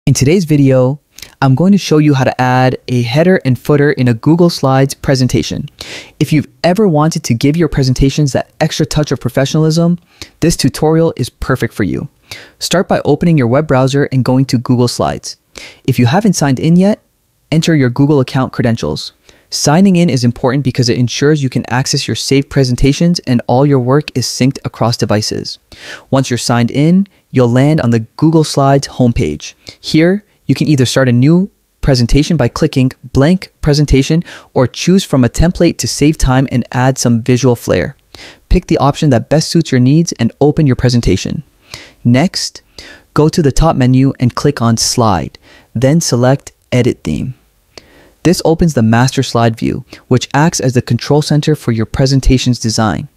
In today's video, I'm going to show you how to add a header and footer in a Google Slides presentation. If you've ever wanted to give your presentations that extra touch of professionalism, this tutorial is perfect for you. Start by opening your web browser and going to Google Slides. If you haven't signed in yet, enter your Google account credentials. Signing in is important because it ensures you can access your saved presentations and all your work is synced across devices. Once you're signed in, you'll land on the Google Slides homepage. Here, you can either start a new presentation by clicking blank presentation or choose from a template to save time and add some visual flair. Pick the option that best suits your needs and open your presentation. Next, go to the top menu and click on Slide, then select Edit Theme. This opens the master slide view, which acts as the control center for your presentation's design.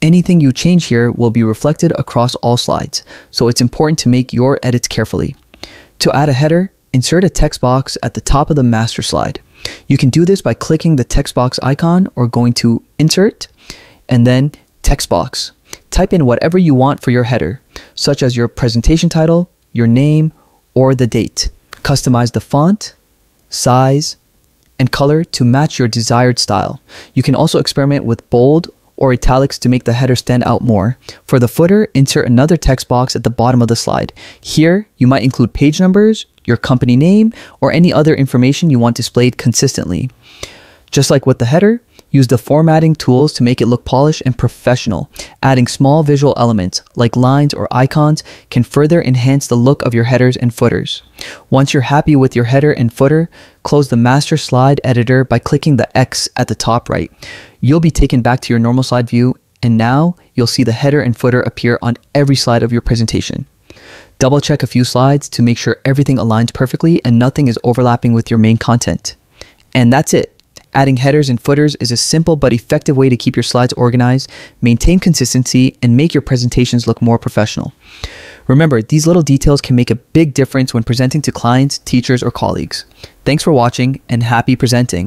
Anything you change here will be reflected across all slides, so it's important to make your edits carefully. To add a header, insert a text box at the top of the master slide. You can do this by clicking the text box icon or going to Insert and then Text Box. Type in whatever you want for your header, such as your presentation title, your name, or the date. Customize the font, size, and color to match your desired style. You can also experiment with bold or italics to make the header stand out more. For the footer, insert another text box at the bottom of the slide. Here, you might include page numbers, your company name, or any other information you want displayed consistently. Just like with the header, use the formatting tools to make it look polished and professional. Adding small visual elements like lines or icons can further enhance the look of your headers and footers. Once you're happy with your header and footer, close the master slide editor by clicking the X at the top right. You'll be taken back to your normal slide view, and now you'll see the header and footer appear on every slide of your presentation. Double check a few slides to make sure everything aligns perfectly and nothing is overlapping with your main content. And that's it. Adding headers and footers is a simple but effective way to keep your slides organized, maintain consistency, and make your presentations look more professional. Remember, these little details can make a big difference when presenting to clients, teachers, or colleagues. Thanks for watching and happy presenting.